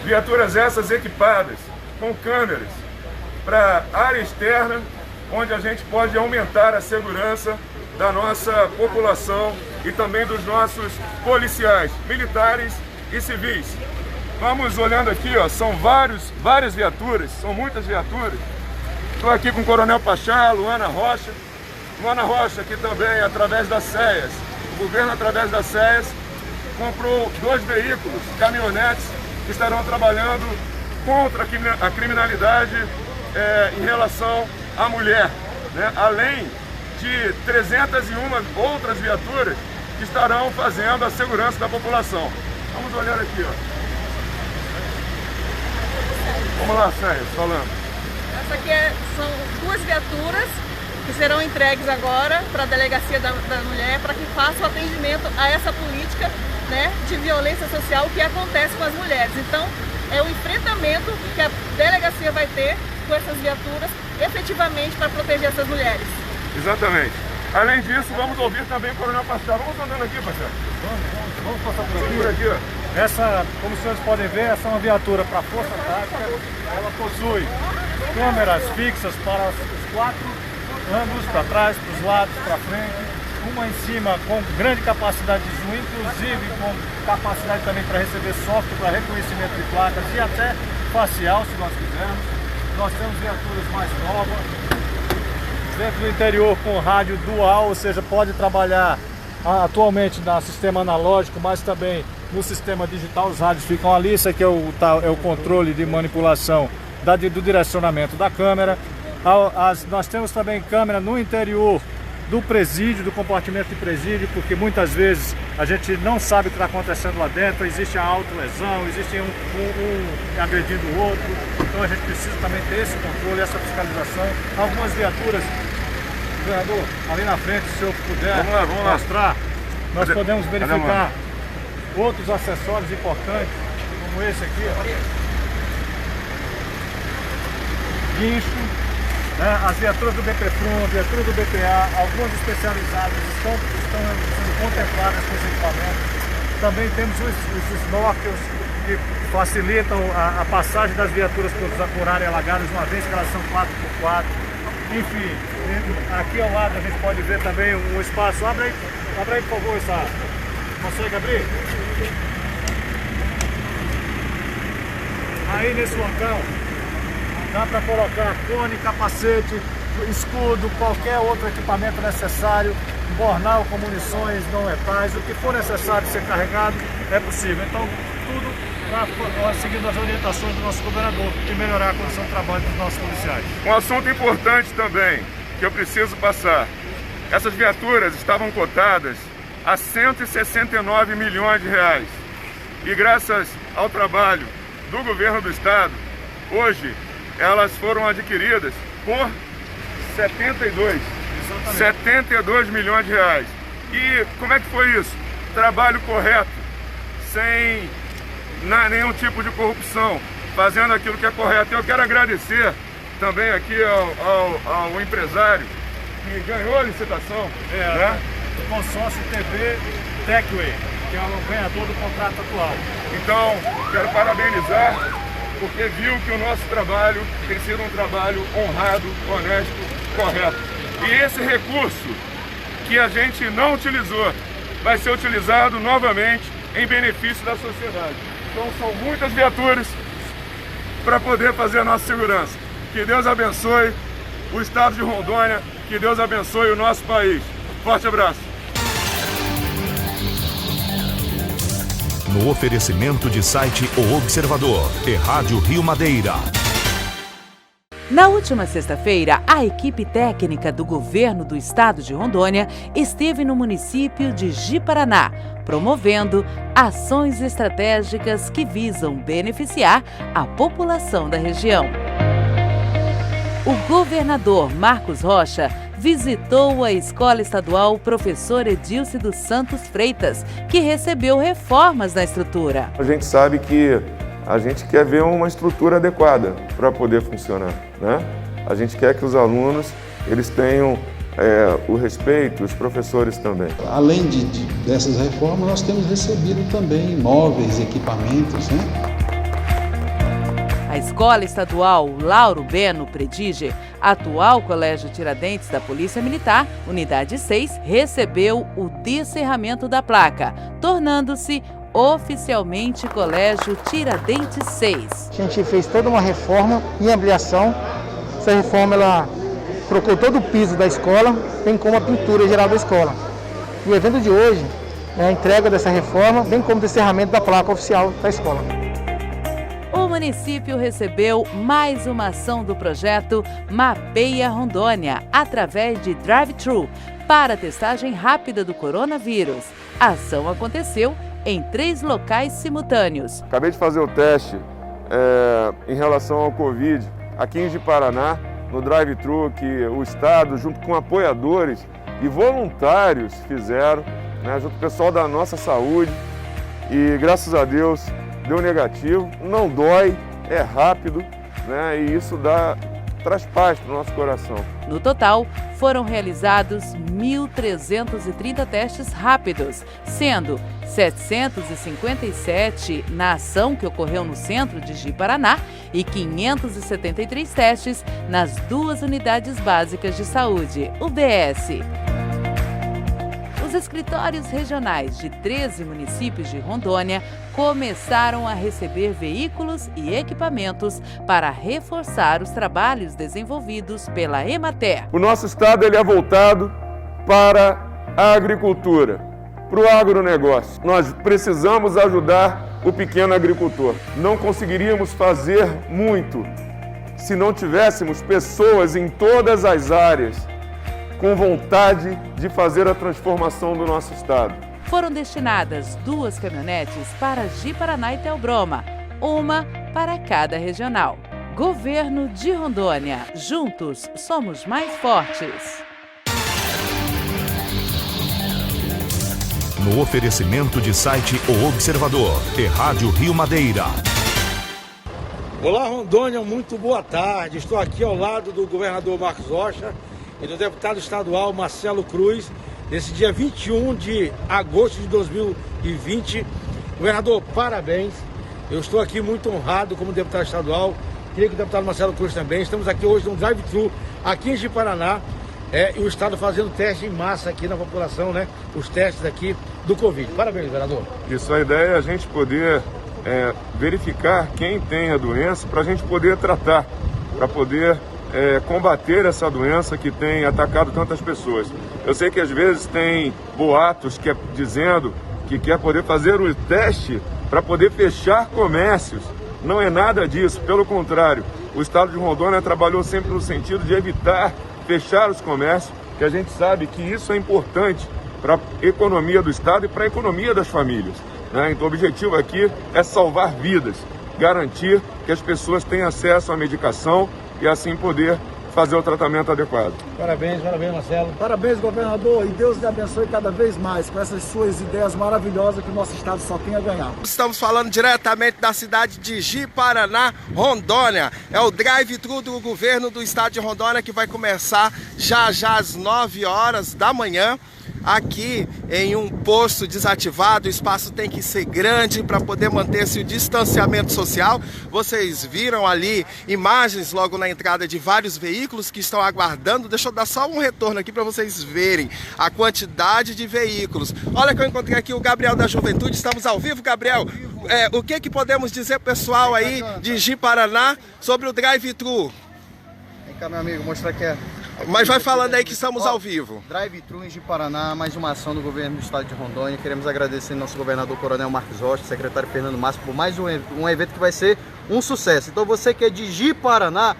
Viaturas essas equipadas com câmeras para a área externa, onde a gente pode aumentar a segurança da nossa população e também dos nossos policiais, militares e civis. Vamos olhando aqui, ó, são várias viaturas, são muitas viaturas. Estou aqui com o Coronel Pachá, Luana Rocha. Luana Rocha, que também, através das CEAS, o governo, através das CEAS, comprou 2 veículos, caminhonetes, que estarão trabalhando contra a criminalidade em relação à mulher, né? Além de 301 outras viaturas que estarão fazendo a segurança da população. Vamos olhar aqui, ó. Vamos lá, Sérgio, falando. Essa aqui são 2 viaturas que serão entregues agora para a Delegacia da Mulher, para que faça o atendimento a essa política, né, de violência social que acontece com as mulheres. Então, é o enfrentamento que a delegacia vai ter com essas viaturas, efetivamente, para proteger essas mulheres. Exatamente. Além disso, vamos ouvir também o Coronel Pachá. Vamos andando aqui, Pachá. Vamos passar por aqui, ó. Essa, como os senhores podem ver, essa é uma viatura para a Força Tática. Ela possui câmeras fixas para os 4 ângulos, para trás, para os lados, para frente. Uma em cima com grande capacidade de zoom, inclusive com capacidade também para receber software, para reconhecimento de placas e até facial, se nós quisermos. Nós temos viaturas mais novas. Dentro do interior com rádio dual, ou seja, pode trabalhar atualmente no sistema analógico, mas também no sistema digital. Os rádios ficam ali. Isso aqui é o controle de manipulação do direcionamento da câmera. Nós temos também câmera no interior do presídio, do compartimento de presídio, porque muitas vezes a gente não sabe o que está acontecendo lá dentro, existe a autolesão, existe um agredindo o outro, então a gente precisa também ter esse controle, essa fiscalização. Algumas viaturas, governador, ali na frente, se o senhor puder mostrar, nós podemos verificar outros acessórios importantes, como esse aqui, ó. Guincho. As viaturas do BPFRUM, viaturas do BPA, algumas especializadas estão sendo contempladas com esse equipamento. Também temos os snorkels que facilitam a passagem das viaturas por área alagada, uma vez que elas são 4x4. Enfim, aqui ao lado a gente pode ver também um espaço. Abre aí por favor, consegue abrir? Aí nesse local dá para colocar cone, capacete, escudo, qualquer outro equipamento necessário, bornal com munições não letais, o que for necessário ser carregado é possível. Então, tudo seguindo as orientações do nosso governador e melhorar a condição de trabalho dos nossos policiais. Um assunto importante também, que eu preciso passar. Essas viaturas estavam cotadas a 169 milhões de reais. E graças ao trabalho do governo do estado, hoje elas foram adquiridas por 72 milhões de reais. E como é que foi isso? Trabalho correto, sem nenhum tipo de corrupção, fazendo aquilo que é correto. Eu quero agradecer também aqui ao empresário que ganhou a licitação, né? O consórcio TV Techway, que é o ganhador do contrato atual. Então, quero parabenizar, porque viu que o nosso trabalho tem sido um trabalho honrado, honesto, correto. E esse recurso que a gente não utilizou vai ser utilizado novamente em benefício da sociedade. Então, são muitas viaturas para poder fazer a nossa segurança. Que Deus abençoe o estado de Rondônia, que Deus abençoe o nosso país. Forte abraço. No oferecimento de site O Observador e Rádio Rio Madeira. Na última sexta-feira, a equipe técnica do governo do estado de Rondônia esteve no município de Ji-Paraná, promovendo ações estratégicas que visam beneficiar a população da região. O governador Marcos Rocha visitou a Escola Estadual Professor Edilce dos Santos Freitas, que recebeu reformas na estrutura. A gente sabe que a gente quer ver uma estrutura adequada para poder funcionar, né? A gente quer que os alunos eles tenham o respeito, os professores também. Além dessas reformas, nós temos recebido também móveis, equipamentos, né? A Escola Estadual Lauro Beno Prediger, atual Colégio Tiradentes da Polícia Militar, Unidade 6, recebeu o descerramento da placa, tornando-se oficialmente Colégio Tiradentes 6. A gente fez toda uma reforma e ampliação. Essa reforma ela trocou todo o piso da escola, bem como a pintura geral da escola. E o evento de hoje é a entrega dessa reforma, bem como o descerramento da placa oficial da escola. O município recebeu mais uma ação do projeto Mapeia Rondônia, através de drive-thru, para testagem rápida do coronavírus. A ação aconteceu em 3 locais simultâneos. Acabei de fazer o teste em relação ao Covid aqui em Ji-Paraná, no drive-thru que o Estado, junto com apoiadores e voluntários, fizeram, né, junto com o pessoal da nossa saúde. E graças a Deus deu negativo, não dói, é rápido, né, e isso traz paz para o nosso coração. No total, foram realizados 1.330 testes rápidos, sendo 757 na ação que ocorreu no centro de Ji-Paraná e 573 testes nas 2 unidades básicas de saúde, UBS. Os escritórios regionais de 13 municípios de Rondônia começaram a receber veículos e equipamentos para reforçar os trabalhos desenvolvidos pela Emater. O nosso estado ele é voltado para a agricultura, para o agronegócio. Nós precisamos ajudar o pequeno agricultor. Não conseguiríamos fazer muito se não tivéssemos pessoas em todas as áreas com vontade de fazer a transformação do nosso estado. Foram destinadas 2 caminhonetes para Ji-Paraná e Theobroma, uma para cada regional. Governo de Rondônia, juntos somos mais fortes. No oferecimento de site O Observador e Rádio Rio Madeira. Olá Rondônia, muito boa tarde. Estou aqui ao lado do governador Marcos Rocha e do deputado estadual Marcelo Cruz, nesse dia 21 de agosto de 2020. Governador, parabéns. Eu estou aqui muito honrado como deputado estadual. Queria que o deputado Marcelo Cruz também. Estamos aqui hoje no drive-thru, aqui em Ji-Paraná, e o estado fazendo teste em massa aqui na população, né? Os testes aqui do Covid. Parabéns, governador. Isso, a ideia é a gente poder verificar quem tem a doença para a gente poder tratar, para poder combater essa doença que tem atacado tantas pessoas. Eu sei que às vezes tem boatos dizendo que quer poder fazer o teste para poder fechar comércios. Não é nada disso, pelo contrário. O estado de Rondônia trabalhou sempre no sentido de evitar fechar os comércios, que a gente sabe que isso é importante para a economia do estado e para a economia das famílias, né? Então o objetivo aqui é salvar vidas, garantir que as pessoas tenham acesso à medicação e assim poder fazer o tratamento adequado. Parabéns, Marcelo. Parabéns, governador, e Deus lhe abençoe cada vez mais com essas suas ideias maravilhosas que o nosso estado só tem a ganhar. Estamos falando diretamente da cidade de Ji-Paraná, Rondônia. É o drive-thru do governo do estado de Rondônia que vai começar já às 9 horas da manhã. Aqui em um posto desativado, o espaço tem que ser grande para poder manter-se o distanciamento social. Vocês viram ali imagens logo na entrada de vários veículos que estão aguardando. Deixa eu dar só um retorno aqui para vocês verem a quantidade de veículos. Olha que eu encontrei aqui o Gabriel da Juventude. Estamos ao vivo, Gabriel. O que podemos dizer, pessoal, aí de Ji-Paraná sobre o drive-thru? Vem cá, meu amigo, mostrar que é. Mas vai falando aí que estamos ao vivo. Drive-thru em Ji-Paraná, mais uma ação do governo do estado de Rondônia. Queremos agradecer ao nosso governador Coronel Marcos Rocha, secretário Fernando Massa, por mais um evento que vai ser um sucesso. Então você que é de Ji-Paraná,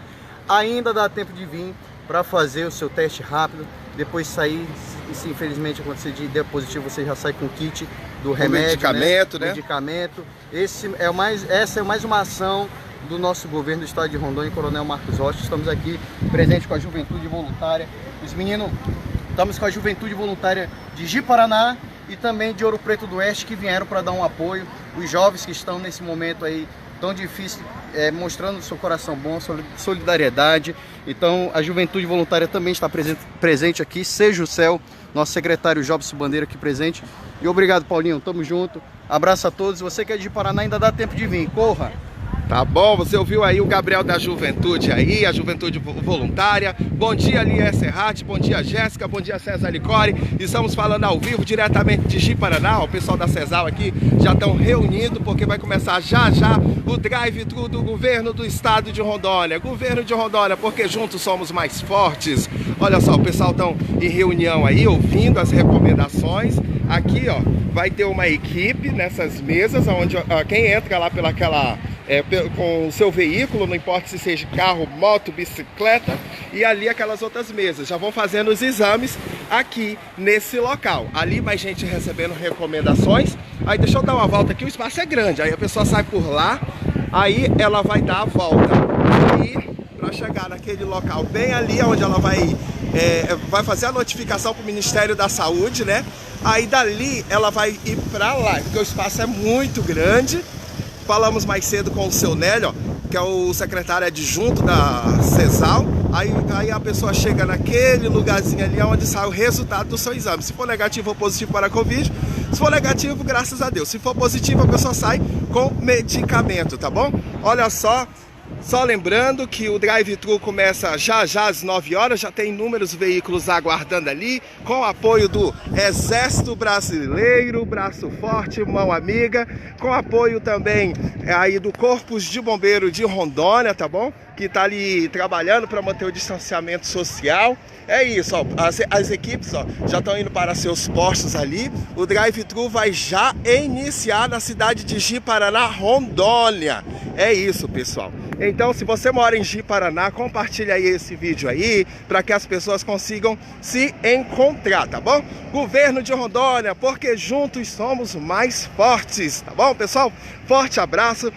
ainda dá tempo de vir para fazer o seu teste rápido. Depois sair, e se infelizmente acontecer de der positivo, você já sai com o kit do remédio, medicamento, né? Medicamento. Essa é mais uma ação do nosso governo do estado de Rondônia, Coronel Marcos Rocha. Estamos aqui presentes com a juventude voluntária. Os meninos, estamos com a juventude voluntária de Ji-Paraná e também de Ouro Preto do Oeste, que vieram para dar um apoio. Os jovens que estão nesse momento aí tão difícil, mostrando seu coração bom, solidariedade. Então a juventude voluntária também está presente aqui. Seja o céu, nosso secretário Jobson Bandeira aqui presente. E obrigado, Paulinho, tamo junto. Abraço a todos. Você que é de Ji-Paraná, ainda dá tempo de vir, corra! Tá bom, você ouviu aí o Gabriel da Juventude aí, a Juventude Voluntária. Bom dia, Lié Serrati, bom dia, Jéssica, bom dia, César Licore. Estamos falando ao vivo, diretamente de Ji-Paraná. O pessoal da CESAL aqui já estão reunindo, porque vai começar já o drive-thru do governo do estado de Rondônia. Governo de Rondônia, porque juntos somos mais fortes. Olha só, o pessoal estão em reunião aí, ouvindo as recomendações. Aqui, ó, vai ter uma equipe nessas mesas, onde quem entra lá com o seu veículo, não importa se seja carro, moto, bicicleta, e ali aquelas outras mesas, já vão fazendo os exames aqui nesse local. Ali mais gente recebendo recomendações. Aí deixa eu dar uma volta aqui, o espaço é grande, aí a pessoa sai por lá, aí ela vai dar a volta. Aí, para chegar naquele local bem ali, onde ela vai fazer a notificação para o Ministério da Saúde, né? Aí dali ela vai ir para lá, porque o espaço é muito grande. Falamos mais cedo com o seu Nélio, que é o secretário adjunto da CESAL. Aí a pessoa chega naquele lugarzinho ali onde sai o resultado do seu exame. Se for negativo ou positivo para a Covid, se for negativo, graças a Deus. Se for positivo, a pessoa sai com medicamento, tá bom? Olha só. Só lembrando que o drive-thru começa já às 9 horas, já tem inúmeros veículos aguardando ali, com o apoio do Exército Brasileiro, Braço Forte, Mão Amiga, com apoio também aí do Corpo de Bombeiro de Rondônia, tá bom? Que está ali trabalhando para manter o distanciamento social. É isso, ó, as equipes já estão indo para seus postos ali. O drive-thru vai já iniciar na cidade de Ji-Paraná, Rondônia. É isso, pessoal. Então, se você mora em Ji-Paraná, compartilha aí esse vídeo aí, para que as pessoas consigam se encontrar, tá bom? Governo de Rondônia, porque juntos somos mais fortes, tá bom, pessoal? Forte abraço.